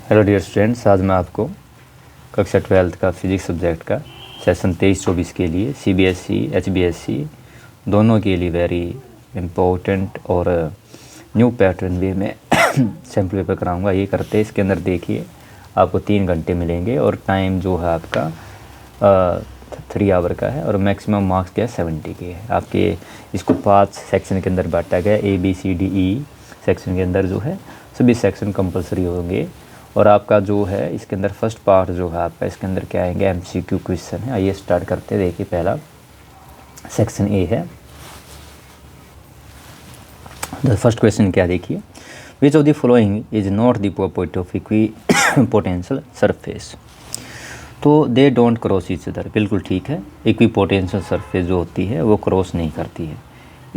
Hello dear students, आज मैं आपको कक्षा 12 का फिजिक्स सब्जेक्ट का सेशन 23-24 के लिए सीबीएसई एचबीएसई दोनों के लिए वेरी इम्पोर्टेंट और न्यू पैटर्न वे में सैम्पल पेपर कराऊंगा। ये करते इसके अंदर देखिए आपको 3 घंटे मिलेंगे और टाइम जो है आपका 3 आवर का है और मैक्सिमम मार्क्स क्या है 70 के है। आपके इसको 5 सेक्शन के अंदर बांटा गया, ABCDE सेक्शन के अंदर जो है सभी सेक्शन कंपलसरी होंगे। और आपका जो है इसके अंदर फर्स्ट पार्ट जो है आपका इसके अंदर क्या आएंगे MCQ क्वेश्चन है। आइए स्टार्ट करते हैं। देखिए पहला सेक्शन A है। द फर्स्ट क्वेश्चन क्या देखिए, which of the following is not the property of equipotential surface. तो they don't cross each other, बिल्कुल ठीक है। इक्विपोटेंशियल सरफेस जो होती है वो क्रॉस नहीं करती है।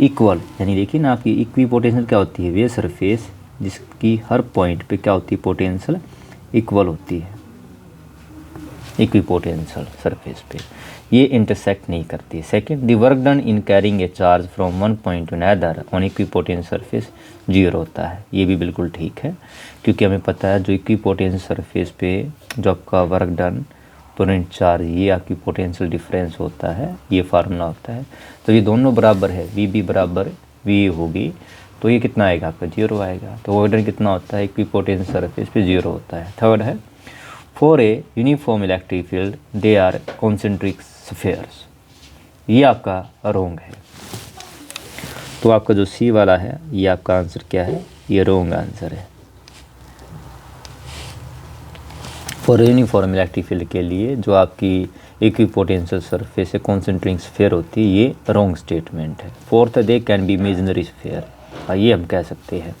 इक्वल यानी देखिए ना, आपकी इक्विपोटेंशियल क्या होती है, वे सरफेस जिसकी हर पॉइंट पे क्या होती है पोटेंशियल इक्वल होती है। इक्विपोटेंशियल सरफेस पे ये इंटरसेक्ट नहीं करती है। Second, the work done in carrying a charge from one point two another on equipotential surface 0 होता है। ये भी बिल्कुल ठीक है, क्योंकि हमें पता है जो इक्विपोटेंशियल सरफेस पे जो आपका वर्क डन पोनेंट चार्ज ये आपकी पोटेंशियल डिफरेंस होता है, ये फार्मूला होता है। तो ये दोनों बराबर है, VB बराबर VA होगी, तो ये कितना आएगा आपका 0 आएगा। तो वर्क डन कितना होता है इक्विपोटेंशियल सरफेस पे 0 होता है। थर्ड है, for a uniform electric field they are concentric spheres, ये आपका रोंग है। तो आपका जो C वाला है ये आपका आंसर क्या है, ये रोंग आंसर है। फॉर यूनिफॉर्म इलेक्ट्रिक फील्ड के लिए जो आपकी इक्विपोटेंशियल सरफेस है कॉन्सेंट्रिक स्फीयर होती है, ये रोंग स्टेटमेंट है। Fourth, they can be imaginary sphere, ये हम कह सकते हैं,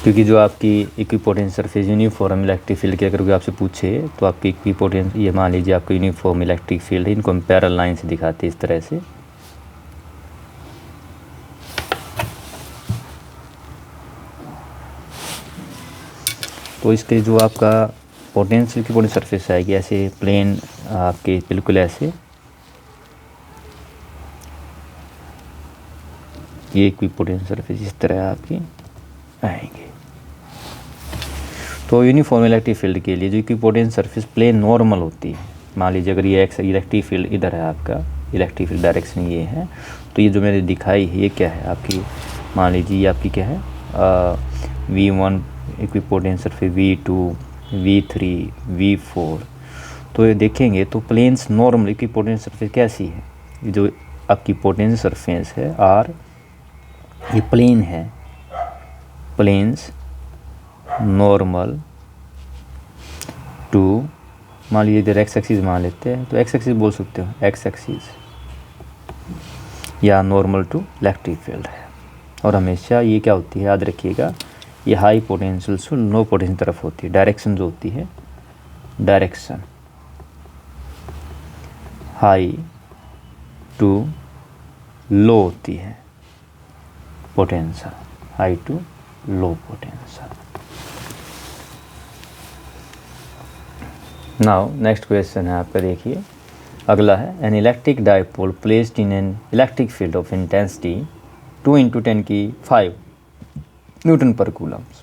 क्योंकि जो आपकी equipotential surface uniform electric field की अगर कोई आपसे पूछे तो आपकी इक्विपोटेंशियल, ये मान लीजिए आपका यूनिफॉर्म इलेक्ट्रिक फील्ड है, इनको हम पैरेलल लाइन से दिखाते हैं इस तरह से। तो इसके जो आपका पोटेंशियल की सरफेस आएगी ऐसे प्लेन आपके बिल्कुल ऐसे, ये इक्विपोटेंशियल सरफेस इस तरह आपकी आएंगे। तो यूनिफॉर्म इलेक्ट्रिक फील्ड के लिए जो इक्विपोटेंशियल सरफेस प्लेन नॉर्मल होती है, मान लीजिए अगर ये एक्स इलेक्ट्रिक फील्ड इधर है, आपका इलेक्ट्रिक फील्ड डायरेक्शन ये है, तो ये जो मैंने दिखाई है ये क्या है आपकी, मान लीजिए ये आपकी क्या है V1 equipotential surface, V2 V3 V4। तो ये देखेंगे तो प्लेन्स नॉर्मल इक्विपोटेंशियल सरफेस कैसी है, ये जो आपकी पोटेंशियल सरफेस है R ये प्लेन है, प्लेन्स नॉर्मल टू, मान लीजिए इधर एक्स एक्सिस मान लेते हैं, तो एक्स एक्सिस बोल सकते हो, एक्स एक्सिस या नॉर्मल टू इलेक्ट्रिक फील्ड है। और हमेशा ये क्या होती है याद रखिएगा, ये हाई पोटेंशियल से लो पोटेंशियल तरफ होती है। डायरेक्शन जो होती है, डायरेक्शन हाई टू लो होती है, potential high to low potential. Now next question है आपका, देखिए अगला है, an electric dipole placed in an electric field of intensity 2 × 10⁵ newton per coulombs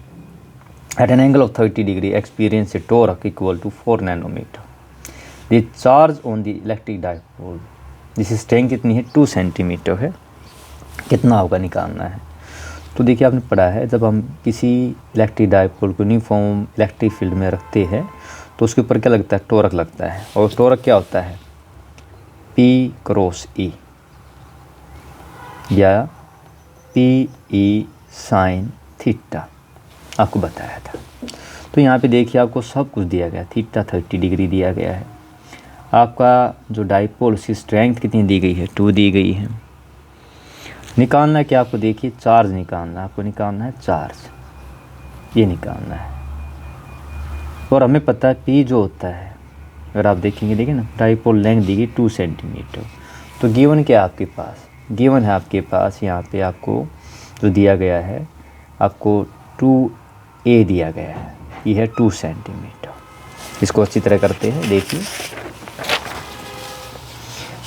at an angle of 30 degree experience a torque equal to 4 nanometre. The charge on the electric dipole, जिसकी strength कितनी है 2 centimetre है, कितना होगा निकालना है। तो देखिए आपने पढ़ा है जब हम किसी इलेक्ट्रिक डाइपोल को यूनिफॉर्म इलेक्ट्रिक फील्ड में रखते हैं तो उसके ऊपर क्या लगता है, टॉर्क लगता है। और टॉर्क क्या होता है P×E या PE sin थीटा, आपको बताया था। तो यहाँ पे देखिए आपको सब कुछ दिया गया, थीटा 30 डिग्री दिया गया है। आपका जो डाइपोल की स्ट्रेंथ कितनी दी गई है 2 दी गई है। निकालना है क्या आपको, देखिए चार्ज निकालना है, आपको निकालना है चार्ज, ये निकालना है। और हमें पता है P जो होता है, अगर आप देखेंगे देखिए ना, डाइपोल लेंथ दी गई 2 सेंटीमीटर। तो गिवन क्या आपके पास, गिवन है आपके पास यहाँ पे आपको जो दिया गया है आपको 2A दिया गया है, ये है 2 सेंटीमीटर। इसको अच्छी तरह करते हैं, देखिए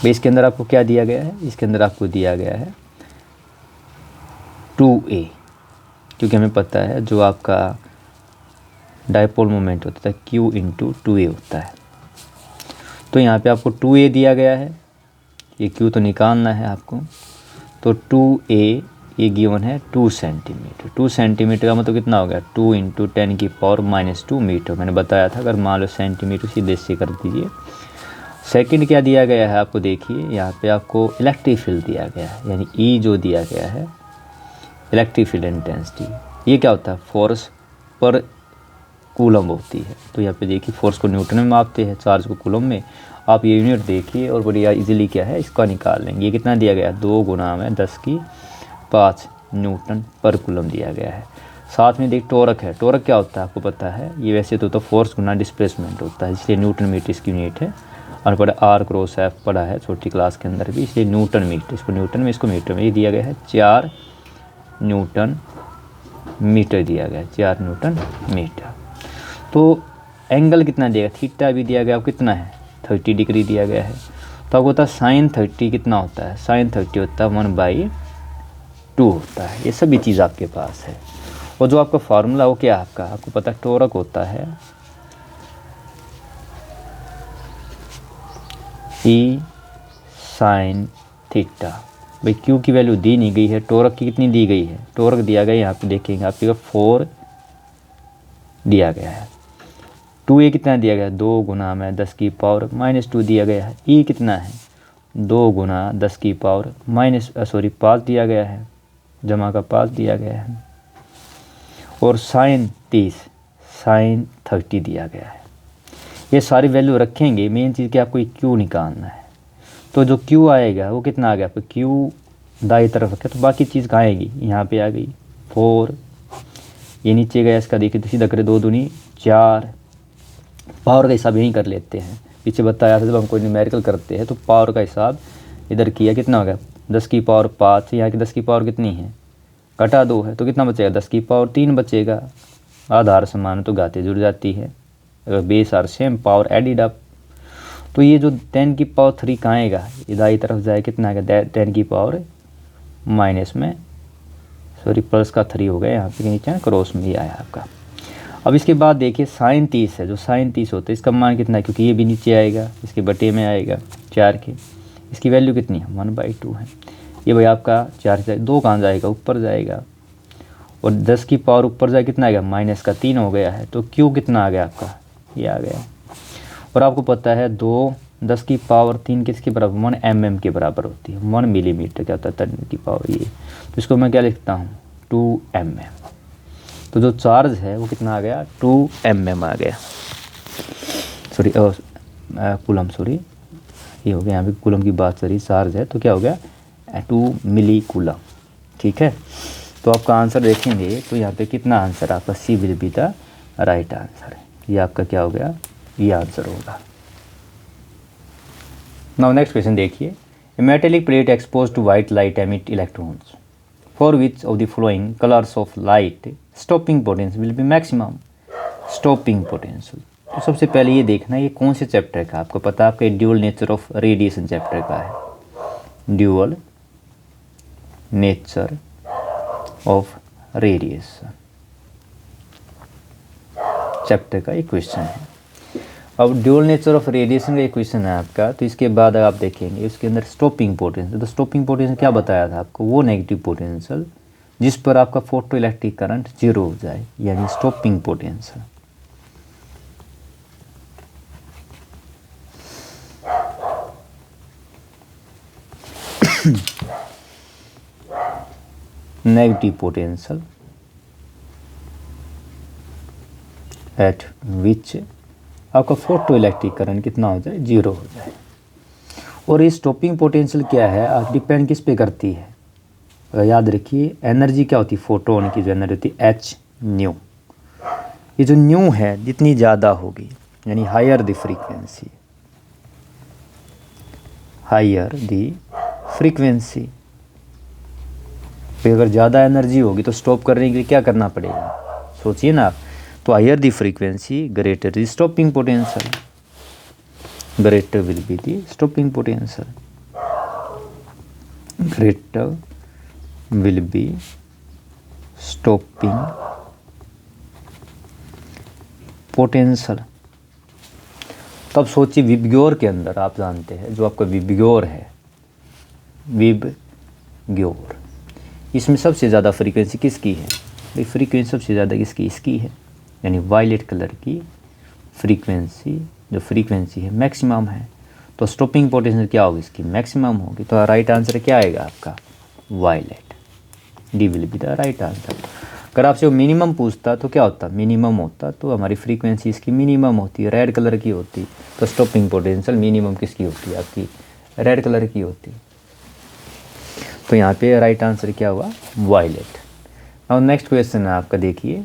इसके अंदर आपको क्या दिया गया है, इसके अंदर आपको दिया गया है 2A, क्योंकि हमें पता है जो आपका डायपोल मोमेंट होता है Q इंटू 2a होता है। तो यहाँ पे आपको 2a दिया गया है, ये Q तो निकालना है आपको, तो 2a ये गिवन है 2 सेंटीमीटर। 2 सेंटीमीटर का मतलब कितना हो गया, 2 इंटू 10⁻⁻² मीटर। मैंने बताया था अगर मान लो सेंटीमीटर सीधे से कर दीजिए। सेकंड क्या दिया गया है आपको, देखिए यहाँ पे आपको इलेक्ट्रिक फील्ड दिया गया है, यानी E जो दिया गया है इलेक्ट्रिक फील्ड इंटेंसिटी, ये क्या होता है, फोर्स पर कूलम होती है। तो यहाँ पे देखिए फोर्स को न्यूटन में मापते हैं, चार्ज को कूलम में। आप ये यूनिट देखिए और बढ़िया इजीली क्या है इसका निकाल लेंगे। ये कितना दिया गया है, 2 गुना में 10⁵ न्यूटन पर कूलम दिया गया है। साथ में देख टोरक है, टोरक क्या होता है आपको पता है, ये वैसे तो फोर्स गुना डिस्प्लेसमेंट होता है, इसलिए न्यूटन मीटर इसकी यूनिट है। और पढ़ा R×F पढ़ा है छोटी क्लास के अंदर भी, इसलिए न्यूटन मीटर, इसको न्यूटन में इसको मीटर में। ये दिया गया है 4 न्यूटन मीटर दिया गया है, 4 न्यूटन मीटर। तो एंगल कितना दिया गया, थीटा भी दिया गया, कितना है 30 डिग्री दिया गया है। तो आपको होता है sin 30 कितना होता है, sin 30 होता है 1/2 होता है। ये सभी चीज़ आपके पास है। और जो आपका फार्मूला वो क्या है आपका, आपको पता है टोरक होता है E sin थीटा। भाई Q की वैल्यू दी नहीं गई है, टोरक की कितनी दी गई है, टोरक दिया गया यहाँ पे देखेंगे आपके 4 दिया गया है। 2a कितना दिया गया है, 2 गुना में 10⁻⁻² दिया गया है। E कितना है, 2 गुना 10⁻⁻5 दिया गया है, जमा का 5 दिया गया है। और sin 30 दिया गया है। ये सारी वैल्यू रखेंगे, मेन चीज़ कि आपको Q निकालना है। तो जो Q आएगा वो कितना आ गया आपको, Q दाई तरफ रखे तो बाकी चीज़ कहाँ आएगी, यहाँ पे आ गई 4, ये नीचे गया इसका देखिए तो सीधा करे 2 दूनी 4। पावर का हिसाब यहीं कर लेते हैं, पीछे बताया था जब हम कोई न्यूमेरिकल करते हैं तो पावर का हिसाब इधर किया, कितना हो गया 10⁵5, यहाँ की 10 की पावर कितनी है, घटा 2 है तो कितना बचेगा 10⁻3 बचेगा। आधार समान तो घाते जुड़ जाती है, अगर base are same power added up. तो ये जो 10⁻3 कहाँ आएगा, इधर तरफ जाए कितना आएगा 10⁻⁻, सॉरी प्लस का 3 हो गया यहाँ पे नीचे क्रॉस में ही आया आपका। अब इसके बाद देखिए sin 30 है, जो sin 30 होता है इसका मान कितना है, क्योंकि ये भी नीचे आएगा इसके बटे में आएगा 4 के, इसकी वैल्यू कितनी है 1/2 है। ये भाई आपका 4 से 2 कहाँ जाएगा, ऊपर जाएगा, और 10 की पावर ऊपर जाए कितना आएगा -3 हो गया है। तो Q कितना आ गया आपका, ये आ गया। और आपको पता है 2 10⁻3 किसके बराबर, 1 mm के बराबर होती है, 1 मिलीमीटर क्या होता है 10 की पावर ये। तो इसको मैं क्या लिखता हूँ 2 mm। तो जो चार्ज है वो कितना आ गया 2 mm आ गया, सॉरी कूलम, सॉरी ये हो गया यहाँ पे कूलम की बात सॉरी चार्ज है तो क्या हो गया 2 मिली कूलम। ठीक है, तो आपका आंसर देखेंगे तो यहाँ पे कितना आंसर आपका C will be the right answer. ये आपका क्या हो गया, ये आंसर होगा। नाउ नेक्स्ट क्वेश्चन देखिए, a metallic plate expose to white light emit electrons for which of the following colours of light stopping potential will be maximum stopping potential. तो सबसे पहले ये देखना ये कौन से चैप्टर का, आपको पता है आपका dual nature of radiation chapter का है, dual nature of radiation chapter का एक क्वेश्चन है। अब ड्यूअल नेचर ऑफ रेडिएशन का एक क्वेश्चन है आपका, तो इसके बाद आप देखेंगे इसके अंदर स्टॉपिंग पोटेंशियल। तो स्टॉपिंग पोटेंशियल क्या बताया था आपको, वो नेगेटिव पोटेंशियल जिस पर आपका फोटो इलेक्ट्रिक करंट 0 हो जाए, यानी stopping potential. Negative potential at विच आपका फोटो इलेक्ट्रिक करंट कितना हो जाए 0 हो जाए। और ये स्टॉपिंग पोटेंशियल क्या है, आप डिपेंड किस पे करती है, अगर याद रखिए एनर्जी क्या होती है, फोटोन की जो एनर्जी होती है h न्यू। ये जो न्यू है जितनी ज़्यादा होगी यानी higher the frequency, higher the frequency, अगर ज़्यादा एनर्जी होगी तो स्टॉप करने के लिए क्या करना पड़ेगा, सोचिए ना आप। तो higher the frequency greater the stopping potential, greater will be the stopping potential, greater will be stopping potential. तब सोचिए विबग्योर के अंदर आप जानते हैं जो आपका विबग्योर है, विबग्योर, इसमें सबसे ज़्यादा फ्रीक्वेंसी किसकी है? भाई फ्रीक्वेंसी सबसे ज़्यादा किसकी? इसकी है, यानी वायलेट कलर की फ्रीक्वेंसी, जो फ्रीक्वेंसी है मैक्सिमम है। तो स्टॉपिंग पोटेंशियल क्या होगी? इसकी मैक्सिमम होगी। तो राइट आंसर क्या आएगा आपका? Violet. D will be the right answer. अगर आपसे वो मिनिमम पूछता तो क्या होता? मिनिमम होता तो हमारी फ्रीक्वेंसी इसकी मिनिमम होती है, रेड कलर की होती। तो स्टॉपिंग पोटेंशियल मिनिमम किसकी होती है? आपकी रेड कलर की होती। तो यहाँ पे राइट आंसर क्या हुआ? वायलेट। और नेक्स्ट क्वेश्चन है आपका, देखिए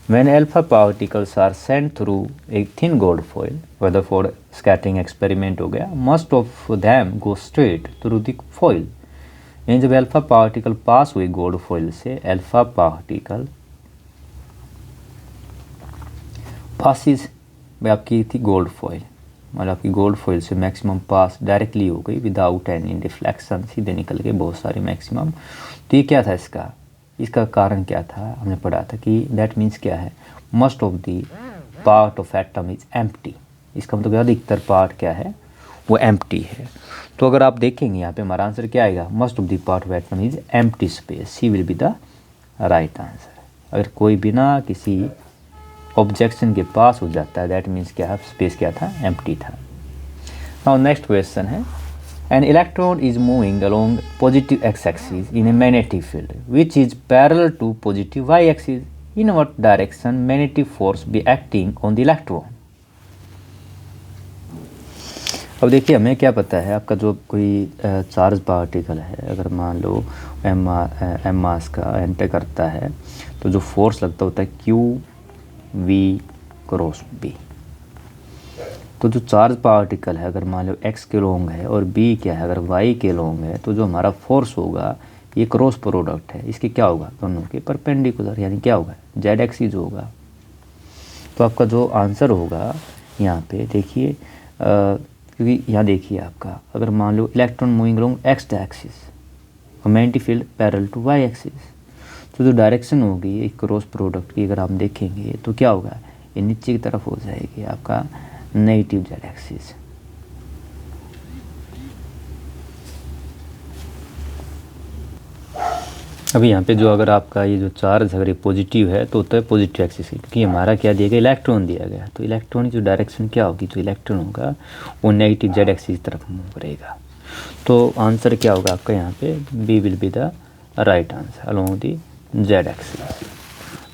when alpha particles are sent through a thin gold foil, whether for scattering experiment हो गया, most of them go straight through the foil. यानी जब अल्फा पार्टिकल पास हुए गोल्ड फॉइल से, अल्फा पार्टिकल पासिस में आपकी थी गोल्ड फॉइल, मतलब आपकी गोल्ड फॉइल से मैक्सिमम पास डायरेक्टली हो गई विदाउट एनी डिफ्लेक्शन, सीधे निकल गए बहुत सारे मैक्सिमम। तो ये क्या था इसका कारण क्या था? हमने पढ़ा था कि दैट मीन्स क्या है? Most of the part of atom is empty. इसका मतलब अधिकतर पार्ट क्या है? वो एम्प्टी है। तो अगर आप देखेंगे यहाँ पे हमारा आंसर क्या आएगा? Most of the part of atom is empty space. C will be the right answer. अगर कोई बिना किसी ऑब्जेक्शन के पास हो जाता है, दैट मीन्स क्या है? स्पेस क्या था? एम्प्टी था। नाउ नेक्स्ट क्वेश्चन है, an electron is moving along positive X axis in a magnetic field which is parallel to positive Y axis, in what direction magnetic force be acting on the electron. अब देखिए हमें क्या पता है, आपका जो कोई चार्ज पार्टिकल है, अगर मान लो एम मास का एंटर करता है तो जो फोर्स लगता होता है क्यू वी क्रॉस बी। तो जो चार्ज पार्टिकल है अगर मान लो एक्स के लॉन्ग है और बी क्या है? अगर वाई के लॉन्ग है, तो जो हमारा फोर्स होगा ये क्रॉस प्रोडक्ट है, इसके क्या होगा? दोनों के परपेंडिकुलर, यानी क्या होगा? जेड एक्सिस होगा। तो आपका जो आंसर होगा यहाँ पे देखिए, क्योंकि यहाँ देखिए आपका अगर मान लो electron moving along X axis और magnetic field parallel to Y axis, तो जो डायरेक्शन होगी एक क्रॉस प्रोडक्ट की अगर हम देखेंगे तो क्या होगा? ये नीचे की तरफ हो जाएगी आपका नेगेटिव जेड एक्सिस। अभी यहाँ पे जो अगर आपका ये जो चार्ज अगर ये पॉजिटिव है तो होता है पॉजिटिव एक्सिस, क्योंकि हमारा क्या दिया गया? इलेक्ट्रॉन दिया गया। तो इलेक्ट्रॉन की जो डायरेक्शन क्या होगी? जो इलेक्ट्रॉन होगा वो नेगेटिव जेड एक्सिस की तरफ मूव करेगा। तो आंसर क्या होगा आपका यहाँ पे? B will be the right answer along the Z axis.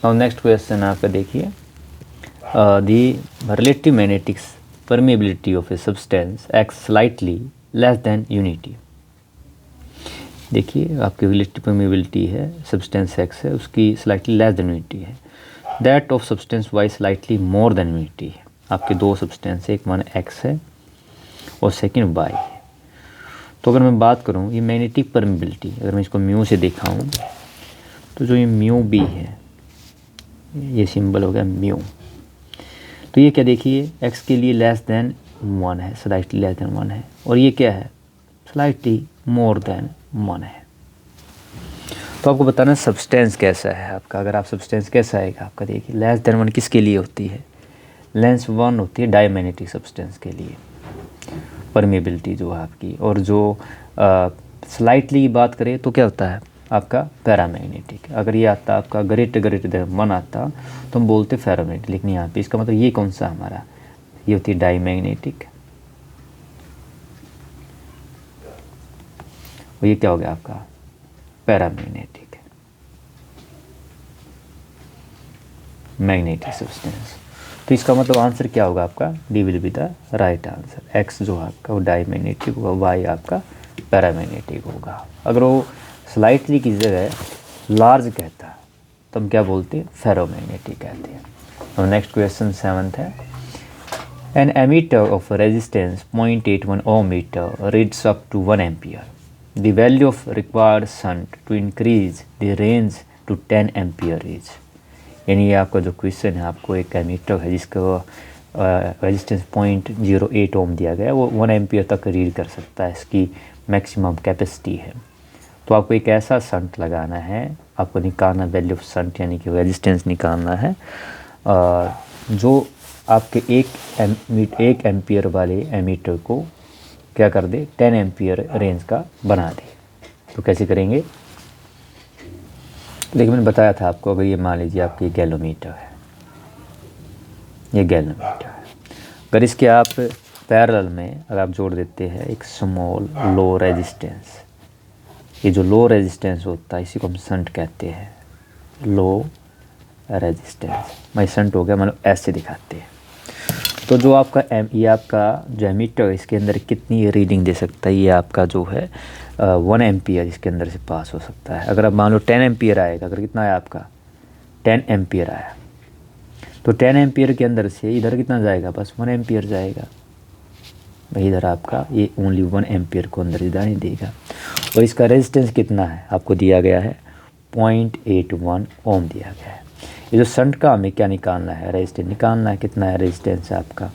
Now next question आपका देखिए, the relative magnetic permeability of a substance X slightly less than unity. देखिए आपकी रिलेटिव परमेबिलिटी है, सब्सटेंस एक्स है, उसकी स्लाइटली लेस देन यूनिटी है। That of substance Y slightly more than unity है। आपके दो सब्सटेंस है, एक वन एक्स है और सेकेंड वाई है। तो अगर मैं बात करूँ ये मैग्नेटिक परमेबिलिटी, अगर मैं इसको म्यू से दिखाऊँ तो जो ये म्यू बी है, ये सिंबल हो गया म्यू। तो ये क्या देखिए एक्स के लिए लेस देन 1 है, स्लाइटली लेस देन 1 है, और ये क्या है? स्लाइटली मोर देन 1 है। तो आपको बताना सब्सटेंस कैसा है आपका। अगर आप सब्सटेंस कैसा आएगा आपका, देखिए लेस देन 1 किसके लिए होती है? लेस 1 होती है डायमैग्नेटिक सब्सटेंस के लिए परमेबिलिटी जो है आपकी। और जो स्लाइटली की बात करें तो क्या होता है आपका? पैरामैग्नेटिक। अगर ये आता आपका ग्रेटर देन 1 आता तो हम बोलते फेरोमैग्नेटिक, लेकिन यहाँ पे इसका मतलब ये कौन सा हमारा? ये होती है डायमैग्नेटिक। और ये क्या हो गया आपका? Paramagnetic, magnetic substance. तो इसका मतलब आंसर क्या होगा आपका? D will be the right answer. X जो आपका वो डायमैग्नेटिक होगा, वाई आपका पैरामैग्नेटिक होगा। अगर वो स्लाइटली की जगह लार्ज कहता है तो हम क्या बोलते हैं? फेरोमैग्नेटिक कहते हैं। और नेक्स्ट क्वेश्चन 7th है, an ammeter of resistance 0.81 ohm meter reads up to 1 ampere. The value of required shunt to increase the range to 10 ampere is. यानी ये आपका जो क्वेश्चन है, आपको एक एमीटर है जिसका रेजिस्टेंस 0.08 ओम दिया गया है, वो 1 एम्पियर तक रीड कर सकता है, इसकी मैक्सिमम कैपेसिटी है। तो आपको एक ऐसा शंट लगाना है, आपको निकालना वैल्यू ऑफ शंट यानी कि रेजिस्टेंस निकालना है जो आपके 1 एम्पियर वाले एमीटर को क्या कर दे, 10 एम्पियर रेंज का बना दे। तो कैसे करेंगे, लेकिन मैंने बताया था आपको, अगर ये मान लीजिए आपकी गैलोमीटर है, ये गैलोमीटर है, अगर इसके आप पैरेलल में अगर आप जोड़ देते हैं एक स्मॉल लो रेजिस्टेंस, ये जो लो रेजिस्टेंस होता है इसी को हम शंट कहते हैं, लो रेजिस्टेंस। मैं शंट हो गया, मतलब ऐसे दिखाते हैं। तो जो आपका ये आपका जो एमीटर इसके अंदर कितनी रीडिंग दे सकता है, ये आपका जो है 1 एम्पियर इसके अंदर से पास हो सकता है। अगर आप मान लो 10 एम्पियर आएगा, अगर कितना आया आपका 10 एम्पियर आया, तो 10 एम्पियर के अंदर से इधर कितना जाएगा, बस 1 एम्पियर जाएगा भाई, इधर आपका ये ओनली 1 एम्पियर को अंदर जाने देगा। और इसका रेजिस्टेंस कितना है आपको दिया गया है, 0.81 ओम दिया गया है। ये जो शंट का हमें क्या निकालना है, रेजिस्टेंस निकालना है, कितना है रेजिस्टेंस है आपका।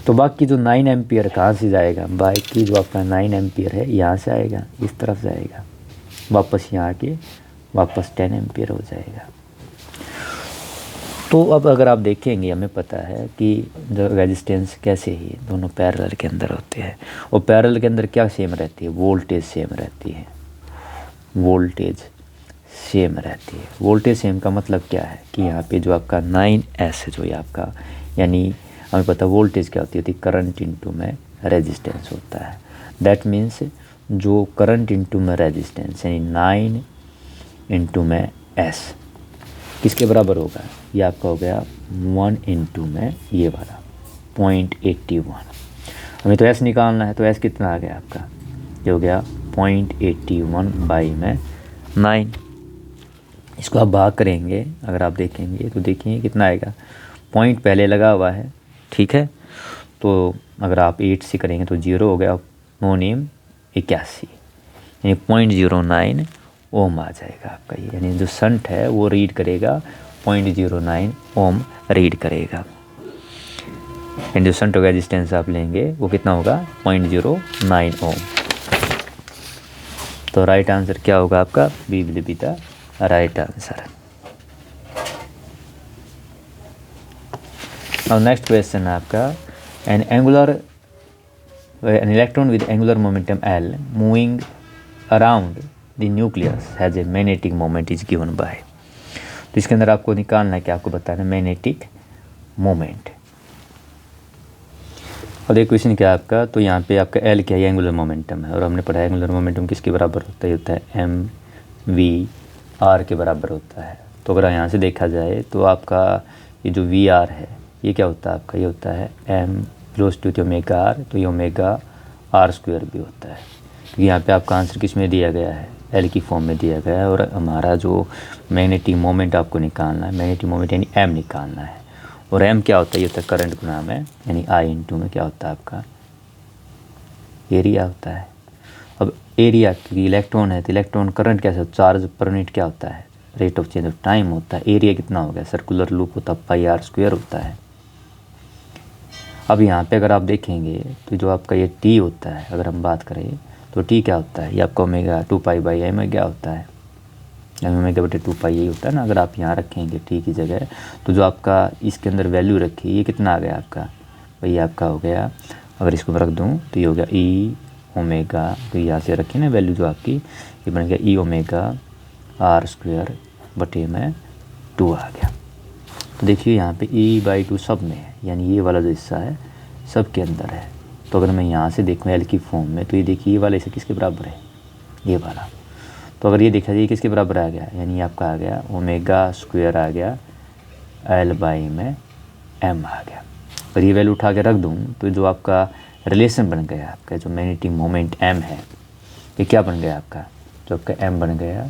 तो बाकी जो 9 एम्पियर कहाँ से जाएगा, बाकी जो आपका 9 एम्पियर है यहाँ से आएगा, इस तरफ जाएगा, वापस यहाँ आके वापस 10 एम्पियर हो जाएगा। तो अब अगर आप देखेंगे, हमें पता है कि जो रेजिस्टेंस कैसे ही दोनों पैरेलल के अंदर होते हैं, और पैरेलल के अंदर क्या सेम रहती है, वोल्टेज सेम रहती है, वोल्टेज सेम रहती है। वोल्टेज सेम का मतलब क्या है कि यहाँ पे जो आपका 9S है, जो ये आपका, यानी हमें पता वोल्टेज क्या होती है, करंट इनटू में रेजिस्टेंस होता है। दैट मीन्स जो करंट इनटू में रेजिस्टेंस यानी 9 इंटू में S किसके बराबर होगा, ये आपका हो गया 1 इंटू में ये वाला 0.81। हमें तो S निकालना है, तो S कितना आ गया आपका, ये हो गया 0.81 बाई में 9। इसको आप भाग करेंगे, अगर आप देखेंगे तो देखिए कितना आएगा, पॉइंट पहले लगा हुआ है, ठीक है। तो अगर आप 8 से करेंगे तो 0 हो गया, 9 नेम 81 यानी 0.09 ओम आ जाएगा आपका ये, यानी जो शंट है वो रीड करेगा 0.09 ओम रीड करेगा। यानी जो शंट रेजिस्टेंस आप लेंगे वो कितना होगा, 0.09 ओम। तो राइट आंसर क्या होगा आपका, B will be the right answer. Now next question है आपका, an electron with angular momentum L moving around the nucleus has a magnetic moment is given by। तो इसके अंदर आपको निकालना है कि आपको बताना है मैग्नेटिक मोमेंट। और एक क्वेश्चन क्या है आपका, तो यहाँ पे आपका L क्या है, एंगुलर मोमेंटम है, और हमने पढ़ा है एंगुलर मोमेंटम किसके बराबर होता है mv/r के बराबर होता है। तो अगर यहाँ से देखा जाए तो आपका ये जो vr है ये क्या होता है आपका, ये होता है m close to omega r, तो ये ओमेगा r² भी होता है। क्योंकि यहाँ पे आपका आंसर किस में दिया गया है, L की फॉर्म में दिया गया है। और हमारा जो मैग्नेटिक मोमेंट आपको निकालना है, मैग्नेटिक मोमेंट यानी m निकालना है, और m क्या होता है, ये होता है करंट गुना में, यानी I इंटू में क्या होता है आपका एरिया होता है। अब एरिया की इलेक्ट्रॉन है तो इलेक्ट्रॉन करंट कैसे, चार्ज पर यूनिट क्या होता है, rate of change of time होता है। एरिया कितना हो गया, सर्कुलर लूप होता है πr² होता है। अब यहाँ पे अगर आप देखेंगे तो जो आपका ये t होता है, अगर हम बात करें तो t क्या होता है, ये आपका ओमेगा 2π/m क्या होता है, ओमेगा/2π यही होता है ना। अगर आप यहाँ रखेंगे t की जगह, तो जो आपका इसके अंदर वैल्यू रखी ये कितना आ गया आपका, भाई आपका हो गया, अगर इसको रख दूँ तो ये हो गया e ओमेगा, तो यहाँ से रखी ना वैल्यू जो आपकी, ये बन गया e ओमेगा r²/2 आ गया। तो देखिए यहाँ पे e/2 सब में है, यानी ये वाला जो हिस्सा है सब के अंदर है। तो अगर मैं यहाँ से देखूँ L की फॉर्म में, तो ये देखिए ये वाला हिस्सा किसके बराबर है, ये वाला। तो अगर ये देखा जाए किसके बराबर आ गया, यानी आपका आ गया ओमेगा² आ गया L/m आ गया। अगर ये वैल्यू उठा के रख दूँ तो जो आपका रिलेशन बन गया आपका, जो मैग्नेटिक मोमेंट m है, ये क्या बन गया आपका, जो आपका m बन गया,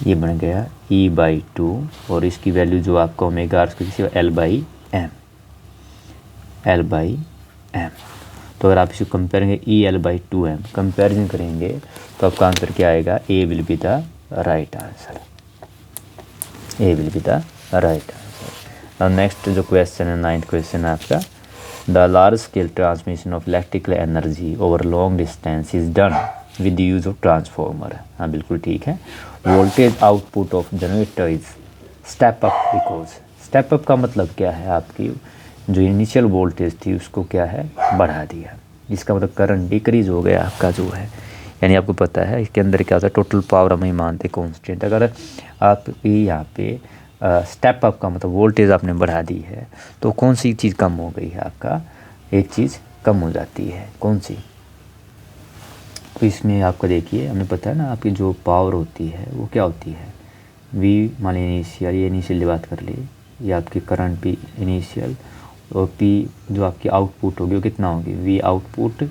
ये बन गया e/2, और इसकी वैल्यू जो आपका ओमेगा r² L/m। तो अगर आप इसको कंपेयर करेंगे e/L/2m कंपेरिजन करेंगे तो आपका आंसर क्या आएगा, A will be the right answer, A will be the right answer. Now next जो क्वेश्चन है, 9th क्वेश्चन है आपका, the large scale transmission of electrical energy over long distance is done with the use of transformer. हाँ बिल्कुल ठीक है। Voltage output of generator is step up because, step up का मतलब क्या है, आपकी जो इनिशियल वोल्टेज थी उसको क्या है, बढ़ा दिया। इसका मतलब करंट डिक्रीज हो गया आपका जो है, यानी आपको पता है इसके अंदर क्या होता है, टोटल पावर हम ही मानते कॉन्स्टेंट। अगर आप यहाँ पे स्टेप अप का मतलब वोल्टेज आपने बढ़ा दी है तो कौन सी चीज़ कम हो गई है, आपका एक चीज़ कम हो जाती है, कौन सी। तो इसमें आपका देखिए हमें पता है ना, आपकी जो पावर होती है वो क्या होती है, वी मान लीजिए इनिशियल, ये इनिशियल की बात कर लिए, ये आपकी करंट भी इनिशियल, और पी जो आपकी आउटपुट होगी वो कितना होगी, वी आउटपुट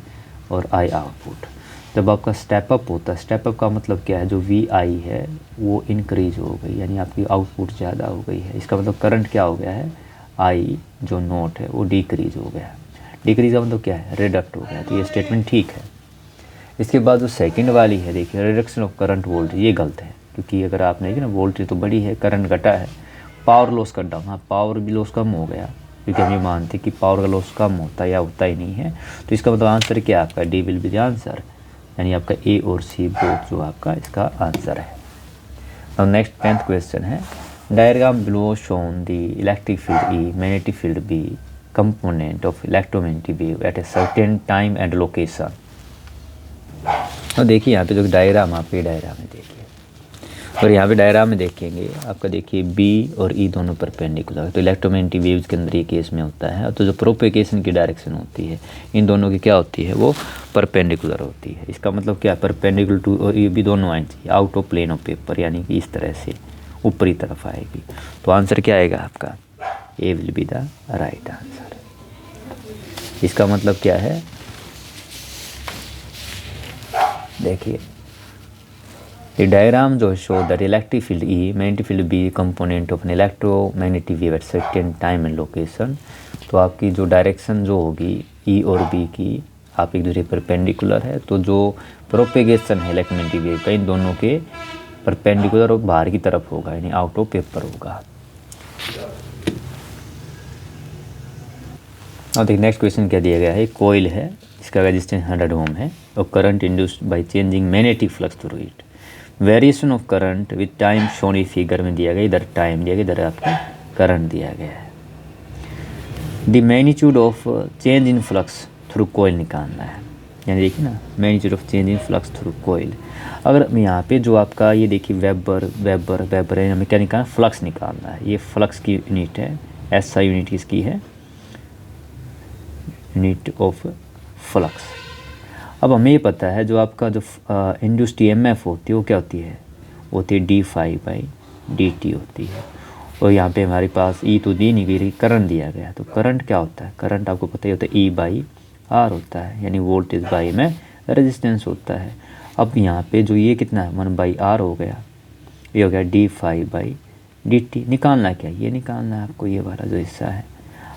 और आई आउटपुट। जब आपका स्टेप अप होता है, स्टेप अप का मतलब क्या है, जो वी आई है वो इंक्रीज हो गई, यानी आपकी आउटपुट ज़्यादा हो गई है। इसका मतलब करंट क्या हो गया है, आई जो नोट है वो डिक्रीज हो गया है। डिक्रीज का मतलब क्या है, रिडक्ट हो गया। तो ये स्टेटमेंट ठीक है। इसके बाद जो सेकंड वाली है देखिए, रिडक्शन ऑफ करंट वोल्टेज, ये गलत है, क्योंकि अगर आपने देखिए ना वोल्टेज तो बड़ी है, करंट घटा है, पावर लॉस कट डाउन, हाँ पावर भी लॉस कम हो गया, क्योंकि हम ये मानते हैं कि पावर का लॉस कम होता है या होता ही नहीं है। तो इसका मतलब आंसर क्या है आपका, D will be the answer, यानी आपका ए और सी बोथ जो आपका इसका आंसर है। अब नेक्स्ट 10th क्वेश्चन है, diagram below shown the electric field E, magnetic field B, component of electromagnetic wave at a certain time and location. और देखिए यहाँ पे जो डायग्राम, आपके डायग्राम में देखिए, और यहाँ पे डायग्राम में देखेंगे आपका देखिए बी और ई दोनों परपेंडिकुलर है। तो इलेक्ट्रोमैग्नेटिक वेव्स के अंदर ये केस में होता है। तो जो प्रोपेगेशन की डायरेक्शन होती है इन दोनों की क्या होती है, वो परपेंडिकुलर होती है। इसका मतलब क्या, परपेंडिकुलर टू, और ये भी दोनों आनी चाहिए out of plane of paper, यानी कि इस तरह से ऊपरी तरफ आएगी। तो आंसर क्या आएगा आपका, A will be the right answer. इसका मतलब क्या है, देखिए ये डायग्राम जो show that electric field E, magnetic field B, component of an electromagnetic wave at certain time and location. तो आपकी जो डायरेक्शन जो होगी ई और बी की, आप एक दूसरे परपेंडिकुलर है, तो जो प्रोपेगेशन है इलेक्ट्रोमैग्नेटिक वेव का इन दोनों के परपेंडिकुलर और बाहर की तरफ होगा, यानी आउट ऑफ पेपर होगा। और देखिए नेक्स्ट क्वेश्चन क्या दिया गया है, कोयल है, इसका रेजिस्टेंस 100 ओम है और current induced by changing magnetic flux through it. Variation of current with time shown इस फिगर में दिया गया, इधर टाइम दिया गया, इधर आपका करंट दिया गया है। The magnitude of change in flux through coil निकालना है, यानी देखिए ना magnitude of change in flux through coil. अगर यहाँ पे जो आपका ये देखिए वेबर है, हमें क्या निकालना, फ्लक्स निकालना है। ये फ्लक्स की यूनिट है, ऐसा यूनिट किसकी है, यूनिट ऑफ फ्लक्स। अब हमें ये पता है जो आपका जो इंड्यूस्ड ईएमएफ होती है वो क्या होती है, होती है d∅dt होती है। और यहाँ पे हमारे पास ई तो दी नहीं गई, करंट दिया गया। तो करंट क्या होता है, करंट आपको पता ही होता है E/R होता है, यानी वोल्टेज बाई में रेजिस्टेंस होता है। अब यहाँ पे जो ये कितना है 1/R हो गया, ये हो गया d∅dt। निकालना क्या, ये निकालना है आपको, ये वाला जो हिस्सा है।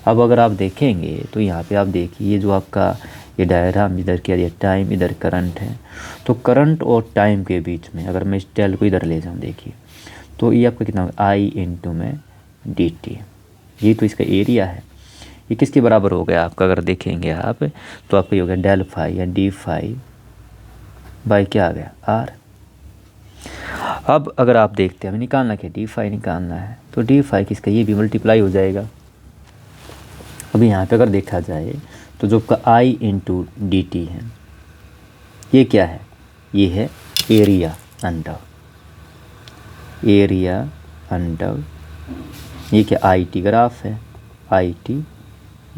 अब अगर आप देखेंगे तो यहाँ पे आप देखिए ये जो आपका ये डायग्राम इधर क्या दिया, टाइम, इधर करंट है। तो करंट और टाइम के बीच में अगर मैं इस टेल को इधर ले जाऊँ, देखिए तो ये आपका कितना होगा, I में dt। ये तो इसका एरिया है, ये किसके बराबर हो गया आपका, अगर देखेंगे आप तो आपका ये हो गया ∇φ या d∅ बाई क्या आ गया R। अब अगर आप देखते हैं हमें निकालना क्या, d∅ निकालना है, तो d∅ किसका, ये भी मल्टीप्लाई हो जाएगा। अभी यहाँ पे अगर देखा जाए तो जो आपका I dt है, ये क्या है, ये है एरिया अंडर, ये क्या IT ग्राफ है, IT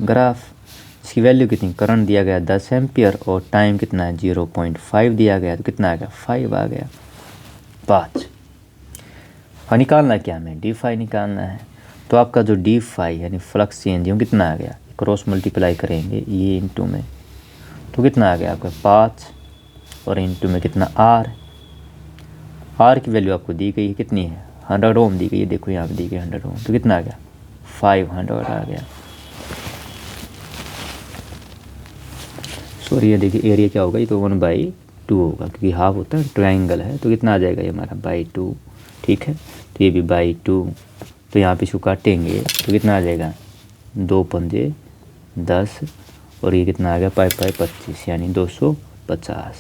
ग्राफ। इसकी वैल्यू कितनी, करंट दिया गया 10 एम्पियर और टाइम कितना है 0.5 दिया गया, तो कितना आ गया 5 आ गया, 5। और निकालना क्या हमें, d∅ निकालना है। तो आपका जो d∅ यानी फ्लक्स चेंज है कितना आ गया, क्रॉस मल्टीप्लाई करेंगे ये इंटू में, तो कितना आ गया आपका 5 और इंटू में कितना R की वैल्यू आपको दी गई है, कितनी है 100 ओम दी गई है, देखो यहाँ पे दी गई 100 ओम, तो कितना आ गया 500 आ गया। सॉरी ये देखिए एरिया क्या होगा, ये तो 1/2 होगा, क्योंकि हाफ होता है ट्रायंगल है, तो कितना आ जाएगा ये हमारा 2, ठीक है। तो ये भी 2, तो यहाँ पे इसको काटेंगे तो कितना आ जाएगा 2 पंजे 10 और ये कितना आ गया 5 5 25, यानी 250।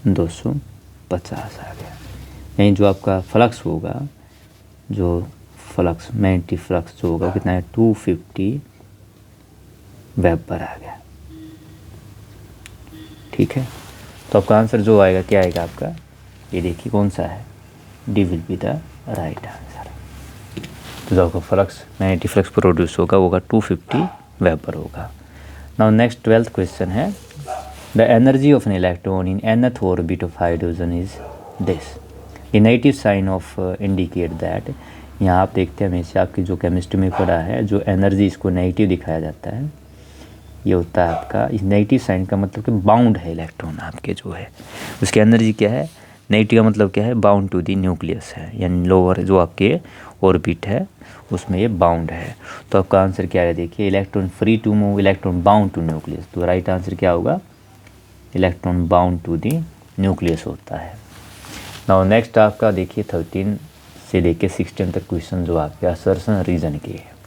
250 आ गया। यानी जो आपका फ्लक्स होगा, जो फ्लक्स मैग्नेटिक फ्लक्स जो होगा कितना है 250 वेबर आ गया। ठीक है, तो आपका आंसर जो आएगा क्या आएगा आपका, ये देखिए कौन सा है, D will be the right answer. तो जो आपका फ्लक्स मैग्नेटिक फ्लक्स प्रोड्यूस होगा 250 वेबर होगा। नाउ नेक्स्ट 12th क्वेश्चन है, the energy of an electron in nth orbit of hydrogen is this. ये negative sign of indicate that. यहाँ आप देखते हैं हमेशा आपकी जो केमिस्ट्री में पढ़ा है, जो एनर्जी इसको नेगेटिव दिखाया जाता है, ये होता है आपका, इस नेगेटिव साइन का मतलब कि बाउंड है इलेक्ट्रॉन आपके जो है, उसकी एनर्जी क्या है, नेगेटिव का मतलब क्या है, बाउंड टू दी न्यूक्लियस है, यानी लोअर जो आपके ऑर्बिट है उसमें ये बाउंड है। तो आपका आंसर क्या है, देखिए electron free to move, electron bound to nucleus. तो राइट आंसर क्या होगा, electron bound to the nucleus होता है। नाउ नेक्स्ट आपका देखिए 13 से लेके 16 तक क्वेश्चन जो आपके असर्शन रीजन के है।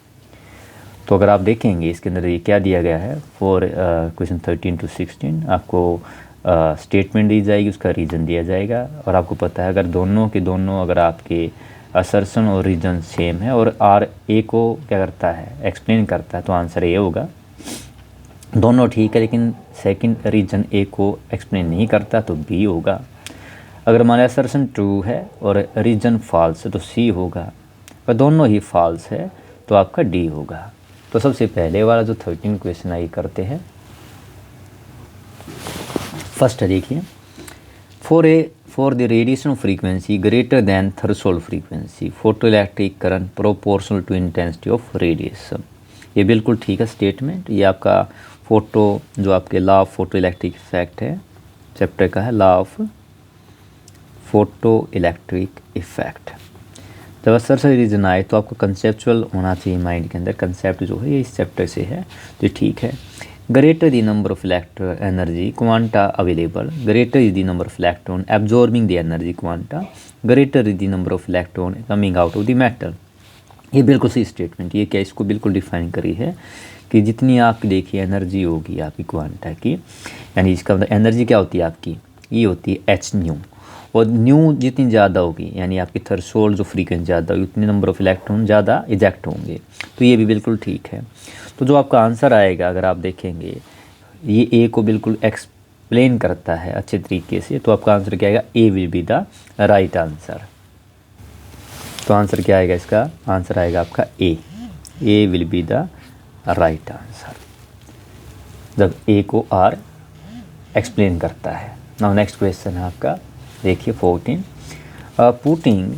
तो अगर आप देखेंगे इसके अंदर ये क्या दिया गया है, फॉर क्वेश्चन 13 to 16 आपको स्टेटमेंट दी जाएगी, उसका रीज़न दिया जाएगा, और आपको पता है अगर दोनों के दोनों अगर आपके असर्शन और रीजन सेम है और आर ए को क्या करता है, एक्सप्लेन करता है, तो आंसर ए होगा। दोनों ठीक है लेकिन सेकंड रीजन ए को एक्सप्लेन नहीं करता तो बी होगा। अगर हमारा असर्शन ट्रू है और रीजन फॉल्स है तो सी होगा, और दोनों ही फॉल्स है तो आपका डी होगा। तो सबसे पहले वाला जो 13 क्वेश्चन आई करते हैं। फर्स्ट देखिए, for the radiation frequency greater than threshold frequency photo electric current proportional to intensity of radiation. ये बिल्कुल ठीक है स्टेटमेंट। ये आपका फोटो जो आपके law of photo electric effect है, चैप्टर का है law of photo electric effect. जब असर से रीजन आए तो आपको कंसेप्चुअल होना चाहिए माइंड के अंदर, कंसेप्ट जो है ये इस चैप्टर से है तो ठीक है। Greater the number of electron energy quanta available, greater is the number of electron absorbing the energy quanta, greater is the number of electron coming out of the matter. ये बिल्कुल सही स्टेटमेंट। ये क्या इसको बिल्कुल डिफाइन करी है कि जितनी आपकी देखिए एनर्जी होगी आपकी क्वांटा की, यानी इसका मतलब एनर्जी क्या होती है आपकी, ये होती है एच न्यू, और न्यू जितनी ज़्यादा होगी यानी आपकी थ्रेशोल्ड जो फ्रीक्वेंसी ज़्यादा होगी उतनी नंबर ऑफ इलेक्ट्रॉन ज़्यादा इजेक्ट होंगे। तो ये भी बिल्कुल ठीक है। तो जो आपका आंसर आएगा अगर आप देखेंगे ये ए को बिल्कुल एक्सप्लेन करता है अच्छे तरीके से, तो आपका आंसर क्या आएगा, A will be the right answer. तो आंसर क्या आएगा इसका, आंसर आएगा आपका A will be the right answer जब ए को आर एक्सप्लेन करता है। नाउ नेक्स्ट क्वेश्चन है आपका देखिए 14, putting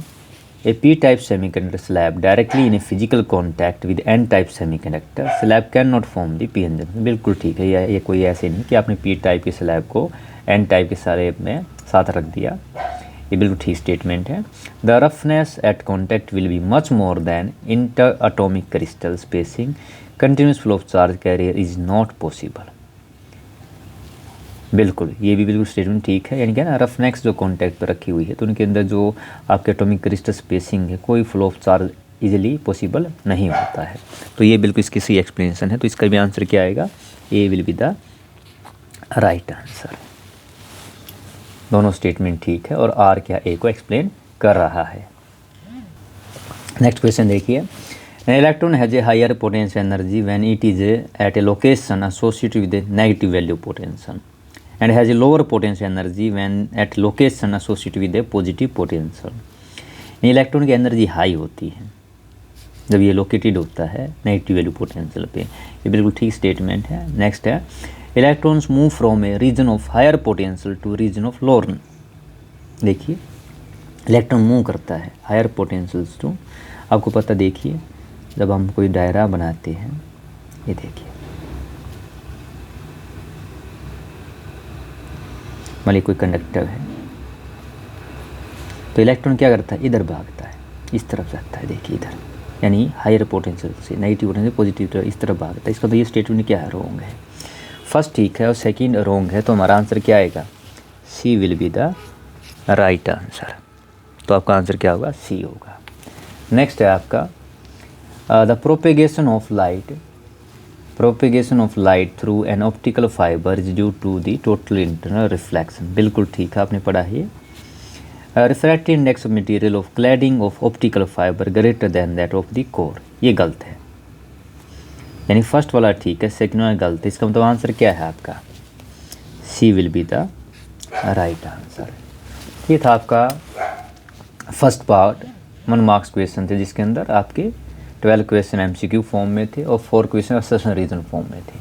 a P type semiconductor slab directly in a physical contact with N type semiconductor slab can not form the P N junction. बिल्कुल ठीक है, ये कोई ऐसे नहीं कि आपने पी टाइप के स्लैब को एन टाइप के सारे में साथ रख दिया, ये बिल्कुल ठीक स्टेटमेंट है। The roughness eight contact will be much more than inter atomic crystal spacing, continuous flow of charge carrier is not possible. बिल्कुल, ये भी बिल्कुल स्टेटमेंट ठीक है। यानी क्या ना, रफनेस जो कॉन्टैक्ट पर रखी हुई है तो उनके अंदर जो आपके एटॉमिक क्रिस्टल स्पेसिंग है कोई flow of charge easily possible नहीं होता है। तो ये बिल्कुल इसकी सही एक्सप्लेनेशन है। तो इसका भी आंसर क्या आएगा, A will be the right answer. दोनों स्टेटमेंट ठीक है और आर क्या ए को एक्सप्लेन कर रहा है। नेक्स्ट क्वेश्चन देखिए, an electron has a higher potential energy when it is at a location associated with a negative value potential and has a lower potential energy when at location associated with a positive potential। Electron की energy high होती है जब ये located होता है negative value potential पे, ये बिल्कुल ठीक स्टेटमेंट है। नेक्स्ट है, electrons move from a region of higher potential to region of lower. देखिए इलेक्ट्रॉन मूव करता है हायर पोटेंशियल्स टू, आपको पता देखिए जब हम कोई डायरा बनाते हैं, ये देखिए मान लीजिए कोई कंडक्टर है तो इलेक्ट्रॉन क्या करता है, इधर भागता है, इस तरफ जाता है, देखिए इधर, यानी हायर पोटेंशियल से नेगेटिव पोटेंशियल पॉजिटिव इस तरफ भागता है। इसका तो ये स्टेटमेंट क्या है, रॉन्ग है। फर्स्ट ठीक है और सेकंड रॉन्ग है, तो हमारा आंसर क्या आएगा, C will be the right answer. तो आपका आंसर क्या होगा, सी होगा। नेक्स्ट है आपका the propagation of light propagation of light through an optical fibre is due to the total internal reflection, बिल्कुल ठीक है, आपने पढ़ा है। Refractive index of material of cladding of optical fibre greater than that of the core, ये गलत है, यानी फर्स्ट वाला ठीक है, सेकंड वाला गलत है। इसका मतलब आंसर क्या है आपका? C will be the right answer. ये था आपका फर्स्ट पार्ट, 1 मार्क्स क्वेश्चन थे जिसके अंदर आपके 12 क्वेश्चन MCQ फॉर्म में थे और 4 क्वेश्चन असर्शन रीजन फॉर्म में थे।